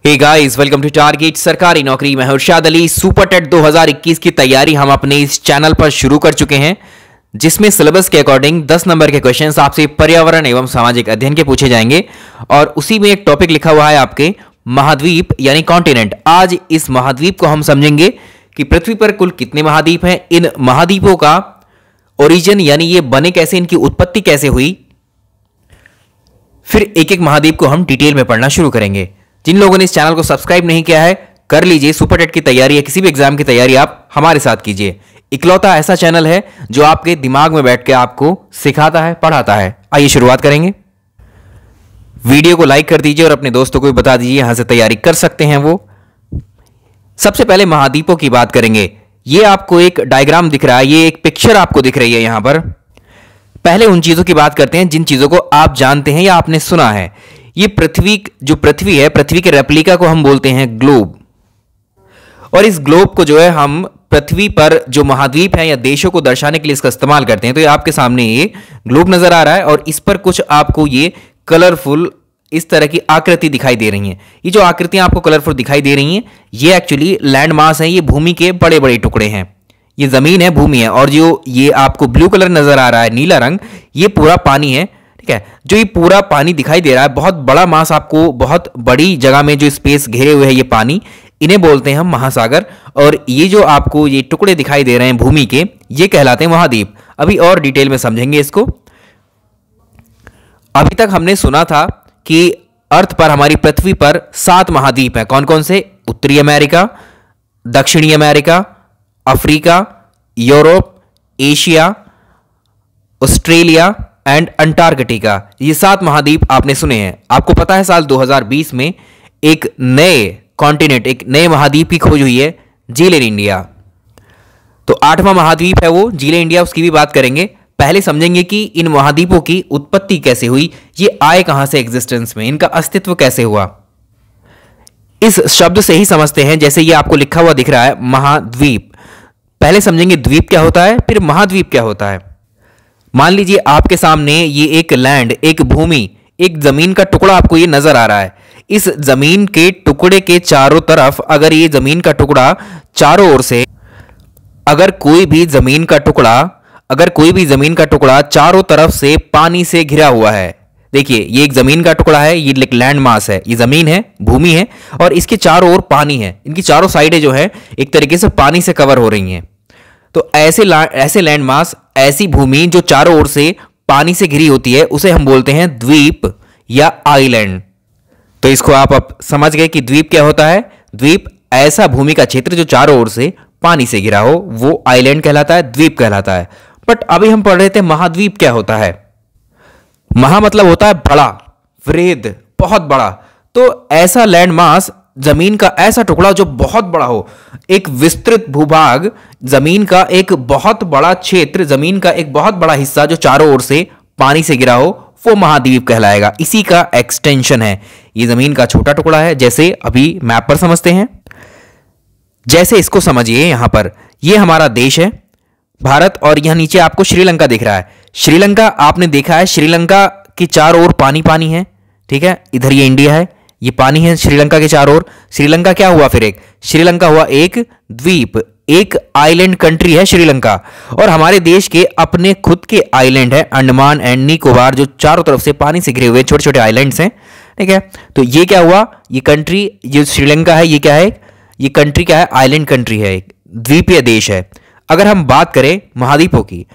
Hey guys, welcome to Target Sarkari Naukri. मैं इरशाद Ali. Super TET 2021 की तैयारी हम अपने इस चैनल पर शुरू कर चुके हैं, जिसमें सिलेबस के अकॉर्डिंग 10 नंबर के क्वेश्चंस आपसे पर्यावरण एवं सामाजिक अध्ययन के पूछे जाएंगे और उसी में एक टॉपिक लिखा हुआ है आपके महाद्वीप यानी कॉन्टिनेंट। आज इस महाद्वीप को हम समझेंगे कि पृथ्वी पर कुल कितने महाद्वीप हैं, इन महाद्वीपों का ओरिजिन यानी ये बने कैसे, इनकी उत्पत्ति कैसे हुई, फिर एक एक महाद्वीप को हम डिटेल में पढ़ना शुरू करेंगे। जिन लोगों ने इस चैनल को सब्सक्राइब नहीं किया है कर लीजिए। सुपर टेट की तैयारी या किसी भी एग्जाम की तैयारी आप हमारे साथ कीजिए। इकलौता ऐसा चैनल है जो आपके दिमाग में बैठ के आपको सिखाता है, पढ़ाता है। आइए शुरुआत करेंगे। वीडियो को लाइक कर दीजिए और अपने दोस्तों को भी बता दीजिए यहां से तैयारी कर सकते हैं वो। सबसे पहले महाद्वीपों की बात करेंगे। ये आपको एक डायग्राम दिख रहा है, ये एक पिक्चर आपको दिख रही है यहां पर। पहले उन चीजों की बात करते हैं जिन चीजों को आप जानते हैं या आपने सुना है। ये पृथ्वी है, पृथ्वी के रेप्लिका को हम बोलते हैं ग्लोब। और इस ग्लोब को जो है हम पृथ्वी पर जो महाद्वीप है या देशों को दर्शाने के लिए इसका इस्तेमाल करते हैं। तो ये आपके सामने ये ग्लोब नजर आ रहा है और इस पर कुछ आपको ये कलरफुल इस तरह की आकृति दिखाई दे रही हैं। ये जो आकृतियां आपको कलरफुल दिखाई दे रही हैं ये एक्चुअली लैंड मास है, ये भूमि के बड़े बड़े टुकड़े हैं। ये जमीन है, भूमि है, और जो ये आपको ब्लू कलर नजर आ रहा है, नीला रंग, ये पूरा पानी है। ठीक है, जो ये पूरा पानी दिखाई दे रहा है, बहुत बड़ा मास आपको, बहुत बड़ी जगह में जो स्पेस घेरे हुए है ये पानी, इन्हें बोलते हैं हम महासागर। और ये जो आपको ये टुकड़े दिखाई दे रहे हैं भूमि के, ये कहलाते हैं महाद्वीप। अभी और डिटेल में समझेंगे इसको। अभी तक हमने सुना था कि अर्थ पर, हमारी पृथ्वी पर 7 महाद्वीप हैं। कौन कौन से? उत्तरी अमेरिका, दक्षिणी America, Africa, Europe, Asia, Australia and Antarctica. ये 7 महाद्वीप आपने सुने हैं। आपको पता है साल 2020 में एक नए कॉन्टिनेंट, एक नए महाद्वीप की खोज हुई है, जीलैंड इंडिया। तो 8वां महाद्वीप है वो जीलैंड इंडिया, उसकी भी बात करेंगे। पहले समझेंगे कि इन महाद्वीपों की उत्पत्ति कैसे हुई, ये आए कहां से एग्जिस्टेंस में, इनका अस्तित्व कैसे हुआ। इस शब्द से ही समझते हैं, जैसे ये आपको लिखा हुआ दिख रहा है महाद्वीप। पहले समझेंगे द्वीप क्या होता है, फिर महाद्वीप क्या होता है। मान लीजिए आपके सामने ये एक लैंड, एक भूमि, एक जमीन का टुकड़ा आपको ये नजर आ रहा है। इस जमीन के टुकड़े के चारों तरफ, अगर ये जमीन का टुकड़ा चारों ओर से, अगर कोई भी जमीन का टुकड़ा चारों तरफ से पानी से घिरा हुआ है। देखिए ये एक जमीन का टुकड़ा है, ये लैंड मास है, ये जमीन है, भूमि है, और इसके चारों ओर पानी है। इनकी चारों साइडें जो है एक तरीके से पानी से कवर हो रही हैं। तो ऐसे लैंड मास, ऐसी भूमि जो चारों ओर से पानी से घिरी होती है, उसे हम बोलते हैं द्वीप या आइलैंड। तो इसको आप अब समझ गए कि द्वीप क्या होता है। द्वीप ऐसा भूमि का क्षेत्र जो चारों ओर से पानी से घिरा हो, वो आइलैंड कहलाता है, द्वीप कहलाता है। बट अभी हम पढ़ रहे थे महाद्वीप क्या होता है। महा मतलब होता है बड़ा, वृहद, बहुत बड़ा। तो ऐसा लैंड मास, जमीन का ऐसा टुकड़ा जो बहुत बड़ा हो, एक विस्तृत भूभाग, जमीन का एक बहुत बड़ा क्षेत्र, जमीन का एक बहुत बड़ा हिस्सा जो चारों ओर से पानी से घिरा हो, वो महाद्वीप कहलाएगा। इसी का एक्सटेंशन है। ये जमीन का छोटा टुकड़ा है, जैसे अभी मैप पर समझते हैं। जैसे इसको समझिए, यहां पर ये हमारा देश है भारत, और यहां नीचे आपको श्रीलंका दिख रहा है। श्रीलंका आपने देखा है, श्रीलंका की चारों ओर पानी पानी है। ठीक है, इधर ये इंडिया है, ये पानी है श्रीलंका के चारों ओर। श्रीलंका क्या हुआ फिर? श्रीलंका हुआ एक द्वीप, एक आइलैंड कंट्री है श्रीलंका। और हमारे देश के अपने खुद के आइलैंड है, अंडमान एंड निकोबार, जो चारों तरफ से पानी से घिरे हुए छोटे छोटे आइलैंड्स हैं। ठीक है, तो ये क्या हुआ, ये कंट्री, ये श्रीलंका है, ये क्या है, ये कंट्री क्या है, आइलैंड कंट्री है, एक द्वीपीय देश है। अगर हम बात करें महाद्वीपों की,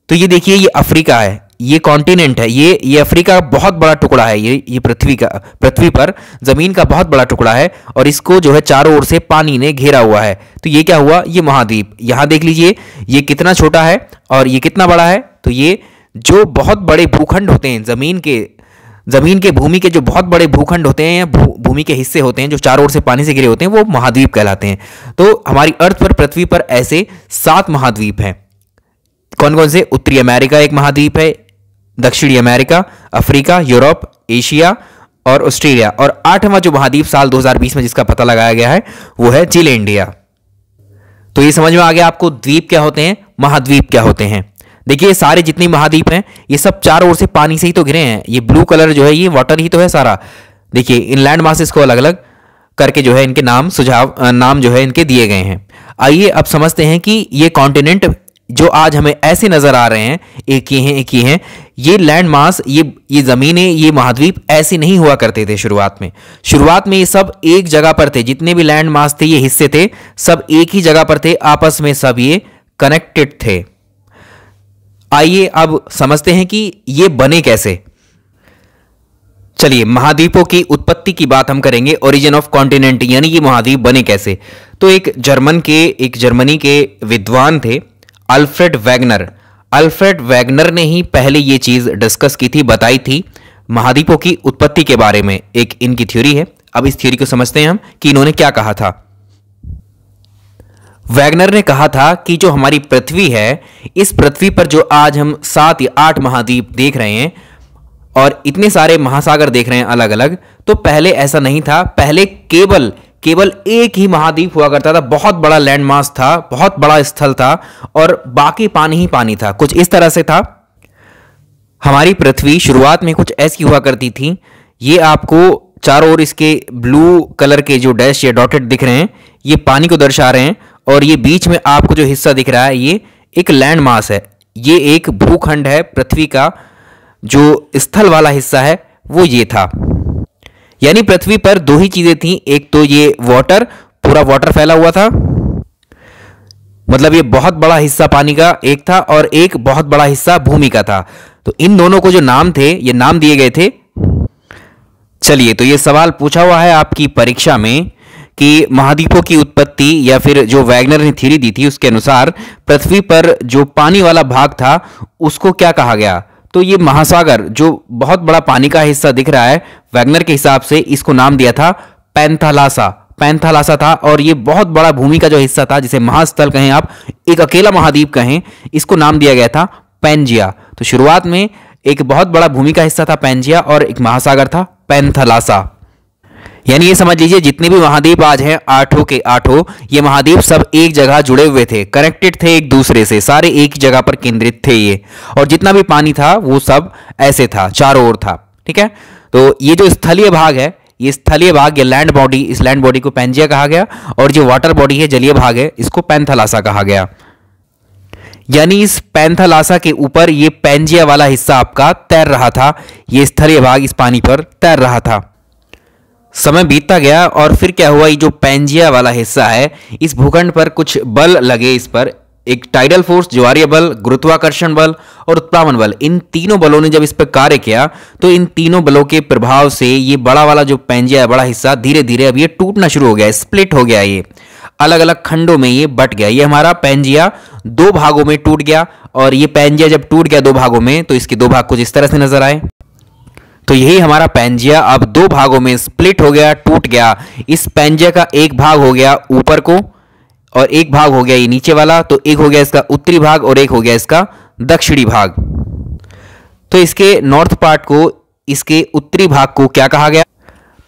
तो ये देखिए ये अफ्रीका है, ये कॉन्टिनेंट है, ये अफ्रीका का बहुत बड़ा टुकड़ा है। ये पृथ्वी पर जमीन का बहुत बड़ा टुकड़ा है, और इसको जो है चारों ओर से पानी ने घेरा हुआ है। तो ये क्या हुआ, ये महाद्वीप। यहां देख लीजिए ये कितना छोटा है और ये कितना बड़ा है। तो ये जो बहुत बड़े भूखंड होते हैं, जमीन के भूमि के जो बहुत बड़े भूखंड होते हैं, भूमि के हिस्से होते हैं जो चारों ओर से पानी से घिरे होते हैं, वो महाद्वीप कहलाते हैं। तो हमारी अर्थ पर, पृथ्वी पर ऐसे 7 महाद्वीप हैं। कौन कौन से? उत्तरी अमेरिका एक महाद्वीप है, दक्षिणी अमेरिका, अफ्रीका, यूरोप, एशिया और ऑस्ट्रेलिया। और 8वां जो महाद्वीप साल 2020 में जिसका पता लगाया गया है वो है जीलैंड इंडिया। तो ये समझ में आ गया आपको द्वीप क्या होते हैं, महाद्वीप क्या होते हैं। देखिए ये सारे जितने महाद्वीप हैं ये सब चारों ओर से पानी से ही तो घिरे हैं। ये ब्लू कलर जो है ये वाटर ही तो है सारा। देखिए इन लैंड मासेस को अलग अलग करके जो है इनके नाम जो है इनके दिए गए हैं। आइए अब समझते हैं कि ये कॉन्टिनेंट जो आज हमें ऐसे नजर आ रहे हैं, एक ये हैं एक ये हैं, ये लैंड मास, ये जमीनें, ये महाद्वीप ऐसे नहीं हुआ करते थे शुरुआत में ये सब एक जगह पर थे। जितने भी लैंड मास थे, ये हिस्से थे, सब एक ही जगह पर थे, आपस में सब ये कनेक्टेड थे। आइए अब समझते हैं कि ये बने कैसे। चलिए, महाद्वीपों की उत्पत्ति की बात हम करेंगे, ओरिजिन ऑफ कॉन्टिनेंट, यानी कि महाद्वीप बने कैसे। तो एक जर्मनी के विद्वान थे अल्फ्रेड वैगनर ने ही पहले ये चीज डिस्कस की थी, बताई थी महाद्वीपों की उत्पत्ति के बारे में। एक इनकी थ्योरी है। अब इस थ्योरी को समझते हैं हम कि इन्होंने क्या कहा था। वैगनर ने कहा था कि जो हमारी पृथ्वी है, इस पृथ्वी पर जो आज हम 7 या 8 महाद्वीप देख रहे हैं और इतने सारे महासागर देख रहे हैं अलग अलग, तो पहले ऐसा नहीं था। पहले केवल एक ही महाद्वीप हुआ करता था, बहुत बड़ा लैंड मास था, बहुत बड़ा स्थल था और बाकी पानी ही पानी था। कुछ इस तरह से था हमारी पृथ्वी। शुरुआत में कुछ ऐसी हुआ करती थी। ये आपको चारों ओर इसके ब्लू कलर के जो डैश या डॉटेड दिख रहे हैं, ये पानी को दर्शा रहे हैं, और ये बीच में आपको जो हिस्सा दिख रहा है, ये एक लैंड मास है, ये एक भूखंड है। पृथ्वी का जो स्थल वाला हिस्सा है वो ये था। यानी पृथ्वी पर दो ही चीजें थी, एक तो ये वाटर, पूरा वाटर फैला हुआ था, मतलब ये बहुत बड़ा हिस्सा पानी का एक था, और एक बहुत बड़ा हिस्सा भूमि का था। तो इन दोनों को जो नाम थे, ये नाम दिए गए थे। चलिए, तो ये सवाल पूछा हुआ है आपकी परीक्षा में कि महाद्वीपों की उत्पत्ति, या फिर जो वैगनर ने थ्योरी दी थी उसके अनुसार पृथ्वी पर जो पानी वाला भाग था उसको क्या कहा गया। तो ये महासागर, जो बहुत बड़ा पानी का हिस्सा दिख रहा है, वैगनर के हिसाब से इसको नाम दिया था पैंथालासा था। और ये बहुत बड़ा भूमि का जो हिस्सा था, जिसे महास्थल कहें आप, एक अकेला महाद्वीप कहें, इसको नाम दिया गया था पैंजिया। तो शुरुआत में एक बहुत बड़ा भूमि का हिस्सा था पैंजिया, और एक महासागर था पैंथालासा। यानी ये समझ लीजिए जितने भी महाद्वीप आज हैं, 8 के 8 ये महाद्वीप सब एक जगह जुड़े हुए थे, कनेक्टेड थे एक दूसरे से, सारे एक ही जगह पर केंद्रित थे ये। और जितना भी पानी था वो सब ऐसे था, चारों ओर था। ठीक है, तो ये जो स्थलीय भाग है, ये स्थलीय भाग, ये लैंड बॉडी, इस लैंड बॉडी को पैंजिया कहा गया, और जो वाटर बॉडी है, जलीय भाग है, इसको पैंथालासा कहा गया। यानी इस पैंथालासा के ऊपर ये पैंजिया वाला हिस्सा आपका तैर रहा था, ये स्थलीय भाग इस पानी पर तैर रहा था। समय बीतता गया और फिर क्या हुआ, ये जो पैंजिया वाला हिस्सा है, इस भूखंड पर कुछ बल लगे, इस पर एक टाइडल फोर्स, ज्वारीय बल, गुरुत्वाकर्षण बल और उत्प्लावन बल। इन तीनों बलों ने जब इस पर कार्य किया, तो इन तीनों बलों के प्रभाव से ये बड़ा वाला जो पैंजिया है, बड़ा हिस्सा, धीरे धीरे अब ये टूटना शुरू हो गया, स्प्लिट हो गया, ये अलग अलग खंडों में ये बट गया। ये हमारा पैंजिया 2 भागों में टूट गया, और ये पैंजिया जब टूट गया 2 भागों में, तो इसके 2 भाग कुछ इस तरह से नजर आए। तो यही हमारा पैंजिया अब 2 भागों में स्प्लिट हो गया, टूट गया। इस पैंजिया का एक भाग हो गया ऊपर को, और एक भाग हो गया ये नीचे वाला। तो एक हो गया इसका उत्तरी भाग और एक हो गया इसका दक्षिणी भाग। तो इसके नॉर्थ पार्ट को, इसके उत्तरी भाग को क्या कहा गया,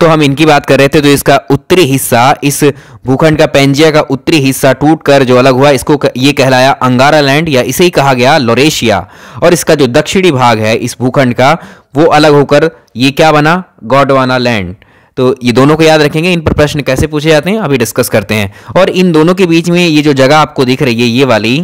तो हम इनकी बात कर रहे थे। तो इसका उत्तरी हिस्सा, इस भूखंड का पैंजिया का उत्तरी हिस्सा टूटकर जो अलग हुआ, इसको ये कहलाया अंगारा लैंड, या इसे ही कहा गया लॉरेशिया। और इसका जो दक्षिणी भाग है इस भूखंड का, वो अलग होकर ये क्या बना, गोंडवाना लैंड। तो ये दोनों को याद रखेंगे, इन पर प्रश्न कैसे पूछे जाते हैं अभी डिस्कस करते हैं। और इन दोनों के बीच में ये जो जगह आपको दिख रही है, ये वाली,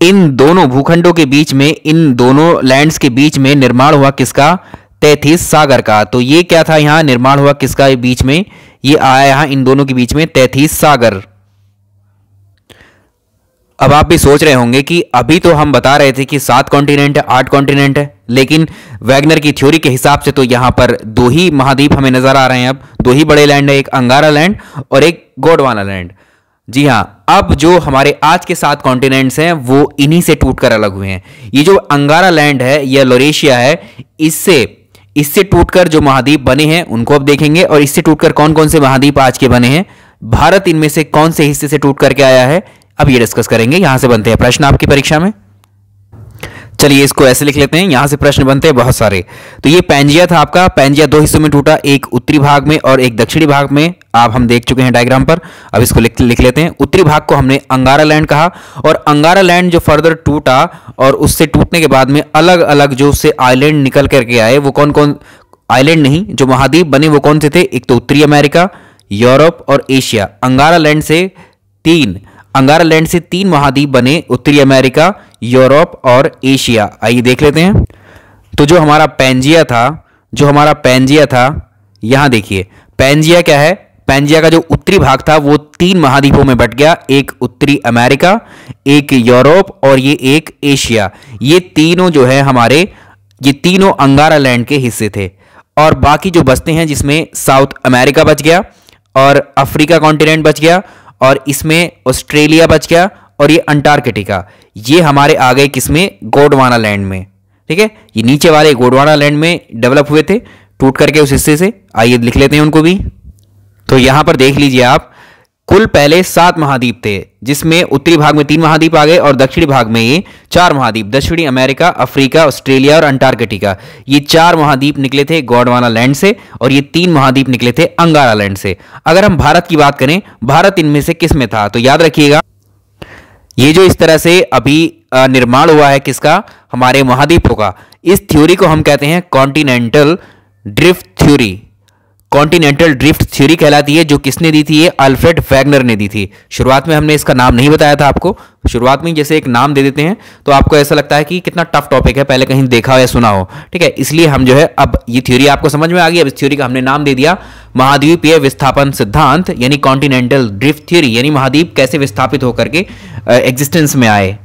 इन दोनों भूखंडों के बीच में, इन दोनों लैंड्स के बीच में निर्माण हुआ किसका, तैथिस सागर का। तो ये क्या था, यहां निर्माण हुआ किसका, बीच में ये आया, यहां इन दोनों के बीच में तैथिस सागर। अब आप भी सोच रहे होंगे कि अभी तो हम बता रहे थे कि 7 कॉन्टिनेंट है, 8 कॉन्टिनेंट है, लेकिन वैगनर की थ्योरी के हिसाब से तो यहां पर 2 ही महाद्वीप हमें नजर आ रहे हैं। अब 2 ही बड़े लैंड है, एक अंगारा लैंड और एक गोंडवाना लैंड। जी हां, अब जो हमारे आज के 7 कॉन्टिनेंट्स हैं वो इन्हीं से टूटकर अलग हुए हैं। ये जो अंगारा लैंड है या लॉरेशिया है, इससे टूटकर जो महाद्वीप बने हैं उनको अब देखेंगे, और इससे टूटकर कौन कौन से महाद्वीप आज के बने हैं, भारत इनमें से कौन से हिस्से से टूट करके आया है, अब ये डिस्कस करेंगे। यहां से बनते हैं प्रश्न आपकी परीक्षा में। चलिए इसको ऐसे लिख लेते हैं, यहां से प्रश्न बनते हैं बहुत सारे। तो ये पैंजिया था आपका, पैंजिया 2 हिस्सों में टूटा, एक उत्तरी भाग में और एक दक्षिणी भाग में। आप हम देख चुके हैं डायग्राम पर, अब इसको लिख लेते हैं। उत्तरी भाग को हमने अंगारा लैंड कहा, और अंगारा लैंड जो फर्दर टूटा, और उससे टूटने के बाद में अलग अलग जो उससे आइलैंड निकल करके आए, वो कौन कौन, आइलैंड नहीं, जो महाद्वीप बने वो कौन से थे, एक तो उत्तरी अमेरिका, यूरोप और एशिया। अंगारा लैंड से तीन महाद्वीप बने, उत्तरी अमेरिका, यूरोप और एशिया। आइए देख लेते हैं। तो जो हमारा पैंजिया था, यहां देखिए पैंजिया क्या है। पैंजिया का जो उत्तरी भाग था वो तीन महाद्वीपों में बट गया, एक उत्तरी अमेरिका, एक यूरोप और ये एक एशिया। ये तीनों जो है हमारे, ये तीनों अंगारा लैंड के हिस्से थे। और बाकी जो बचते हैं जिसमें साउथ अमेरिका बच गया और अफ्रीका कॉन्टिनेंट बच गया और इसमें ऑस्ट्रेलिया बच गया और ये अंटार्कटिका, ये हमारे आ गए किसमें, गोंडवाना लैंड में। ठीक है, ये नीचे वाले गोंडवाना लैंड में डेवलप हुए थे टूट करके उस हिस्से से। आइए लिख लेते हैं उनको भी। तो यहां पर देख लीजिए आप, कुल पहले 7 महाद्वीप थे, जिसमें उत्तरी भाग में 3 महाद्वीप आ गए और दक्षिणी भाग में ये 4 महाद्वीप, दक्षिणी अमेरिका, अफ्रीका, ऑस्ट्रेलिया और अंटार्कटिका। ये 4 महाद्वीप निकले थे गोंडवाना लैंड से और ये 3 महाद्वीप निकले थे अंगारा लैंड से। अगर हम भारत की बात करें, भारत इनमें से किस में था, तो याद रखिएगा ये जो इस तरह से अभी निर्माण हुआ है किसका, हमारे महाद्वीपों का, इस थ्योरी को हम कहते हैं continental drift theory. Continental drift theory कहलाती है, जो किसने दी थी, ये अल्फ्रेड वैगनर ने दी थी। शुरुआत में हमने इसका नाम नहीं बताया था आपको, शुरुआत में जैसे एक नाम दे देते हैं तो आपको ऐसा लगता है कि कितना टफ टॉपिक है, पहले कहीं देखा हो या सुना हो। ठीक है, इसलिए हम जो है, अब ये थ्योरी आपको समझ में आ गई। अब इस थ्योरी का हमने नाम दे दिया महाद्वीपीय विस्थापन सिद्धांत, यानी कॉन्टिनेंटल ड्रिफ्ट थ्योरी, यानी महाद्वीप कैसे विस्थापित होकर के एग्जिस्टेंस में आए।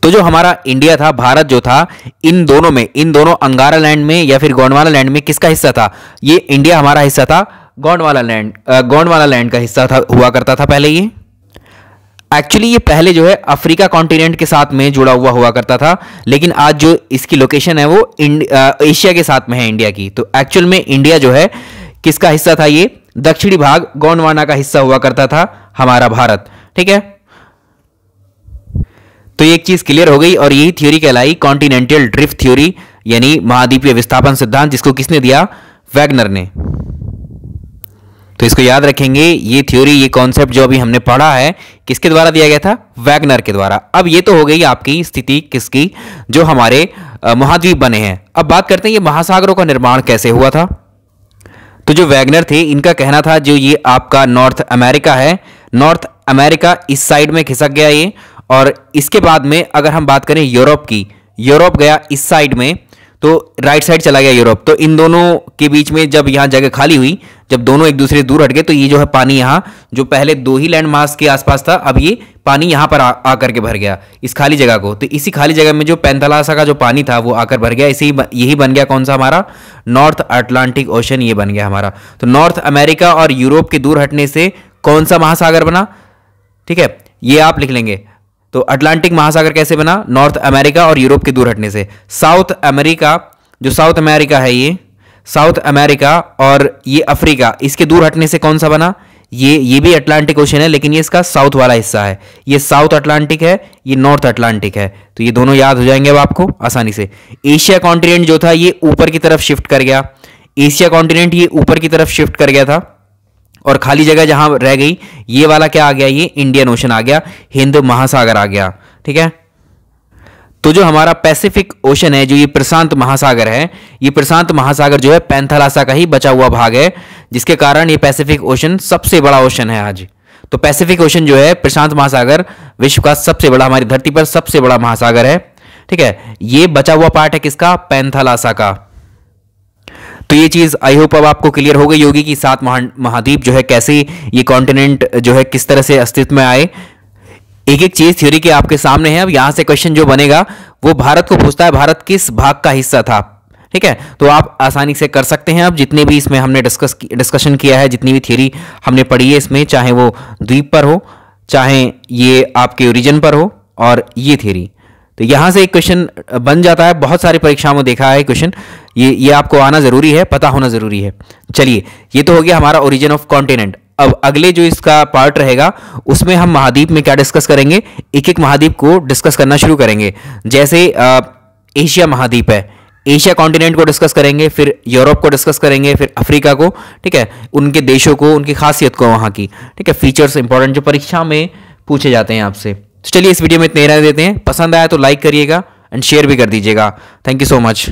तो जो हमारा इंडिया था, भारत जो था, इन दोनों अंगारा लैंड में या फिर गोंडवाना लैंड में किसका हिस्सा था, ये इंडिया हमारा हिस्सा था, गोंडवाना लैंड का हिस्सा था, हुआ करता था पहले। ये एक्चुअली ये पहले जो है अफ्रीका कॉन्टिनेंट के साथ में जुड़ा हुआ करता था, लेकिन आज जो इसकी लोकेशन है वो एशिया के साथ में है, इंडिया की। तो एक्चुअल में इंडिया जो है किसका हिस्सा था, ये दक्षिणी भाग गोंडवाना का हिस्सा हुआ करता था हमारा भारत। ठीक है, तो एक चीज क्लियर हो गई और यही थ्योरी कहलाई कॉन्टिनेंटल ड्रिफ्ट थ्योरी, यानी महाद्वीपीय विस्थापन सिद्धांत, जिसको किसने दिया, वैगनर ने। तो इसको याद रखेंगे, ये थ्योरी, ये कॉन्सेप्ट जो अभी हमने पढ़ा है, किसके द्वारा दिया गया था, वैगनर के द्वारा। अब ये तो हो गई आपकी स्थिति किसकी, जो हमारे महाद्वीप बने हैं। अब बात करते हैं ये महासागरों का निर्माण कैसे हुआ था। तो जो वैगनर थे, इनका कहना था जो ये आपका नॉर्थ अमेरिका है, नॉर्थ अमेरिका इस साइड में खिसक गया ये, और इसके बाद में अगर हम बात करें यूरोप की, यूरोप गया इस साइड में, तो राइट साइड चला गया यूरोप। तो इन दोनों के बीच में जब यहाँ जगह खाली हुई, जब दोनों एक दूसरे से दूर हट गए, तो ये जो है पानी यहाँ, जो पहले 2 ही लैंड मास के आसपास था, अब ये पानी यहाँ पर आकर के भर गया इस खाली जगह को। तो इसी खाली जगह में जो पेंथालासा का जो पानी था वो आकर भर गया, यही बन गया कौन सा, हमारा नॉर्थ अटलांटिक ओशन, ये बन गया हमारा। तो नॉर्थ अमेरिका और यूरोप के दूर हटने से कौन सा महासागर बना, ठीक है, ये आप लिख लेंगे। तो अटलांटिक महासागर कैसे बना, नॉर्थ अमेरिका और यूरोप के दूर हटने से। साउथ अमेरिका, जो साउथ अमेरिका है, ये साउथ अमेरिका और ये अफ्रीका, इसके दूर हटने से कौन सा बना, ये भी अटलांटिक ओशन है, लेकिन ये इसका साउथ वाला हिस्सा है। ये साउथ अटलांटिक है, ये नॉर्थ अटलांटिक है। तो ये दोनों याद हो जाएंगे अब आपको आसानी से। एशिया कॉन्टिनेंट जो था ये ऊपर की तरफ शिफ्ट कर गया, एशिया कॉन्टिनेंट ये ऊपर की तरफ शिफ्ट कर गया था, और खाली जगह जहां रह गई ये वाला क्या आ गया, ये इंडियन ओशन आ गया, हिंद महासागर आ गया। ठीक है, तो जो हमारा पैसिफिक ओशन है, जो ये प्रशांत महासागर है, ये प्रशांत महासागर जो है पेंथालासा का ही बचा हुआ भाग है, जिसके कारण ये पैसिफिक ओशन सबसे बड़ा ओशन है आज। तो पैसिफिक ओशन जो है, प्रशांत महासागर, विश्व का सबसे बड़ा, हमारी धरती पर सबसे बड़ा महासागर है। ठीक है, ये बचा हुआ पार्ट है किसका, पेंथालासा का। तो ये चीज आई होप अब आपको क्लियर हो गई होगी कि 7 महाद्वीप जो है कैसे, ये कॉन्टिनेंट जो है किस तरह से अस्तित्व में आए। एक एक चीज थ्योरी के आपके सामने है। अब यहां से क्वेश्चन जो बनेगा वो भारत को पूछता है, भारत किस भाग का हिस्सा था। ठीक है, तो आप आसानी से कर सकते हैं। अब जितने भी इसमें हमने डिस्कशन किया है, जितनी भी थ्योरी हमने पढ़ी है इसमें, चाहे वो द्वीप पर हो, चाहे ये आपके ओरिजिन पर हो, और ये थ्योरी, तो यहां से एक क्वेश्चन बन जाता है। बहुत सारी परीक्षाओं में देखा है क्वेश्चन, ये आपको आना जरूरी है, पता होना जरूरी है। चलिए, ये तो हो गया हमारा ओरिजिन ऑफ कॉन्टिनेंट। अब अगले जो इसका पार्ट रहेगा उसमें हम महाद्वीप में क्या डिस्कस करेंगे, एक एक महाद्वीप को डिस्कस करना शुरू करेंगे। जैसे एशिया महाद्वीप है, एशिया कॉन्टिनेंट को डिस्कस करेंगे, फिर यूरोप को डिस्कस करेंगे, फिर अफ्रीका को। ठीक है, उनके देशों को, उनकी खासियत को, वहां की, ठीक है, फीचर्स इंपॉर्टेंट जो परीक्षा में पूछे जाते हैं आपसे। तो चलिए इस वीडियो में इतने रहने देते हैं। पसंद आया तो लाइक करिएगा एंड शेयर भी कर दीजिएगा। Thank you so much.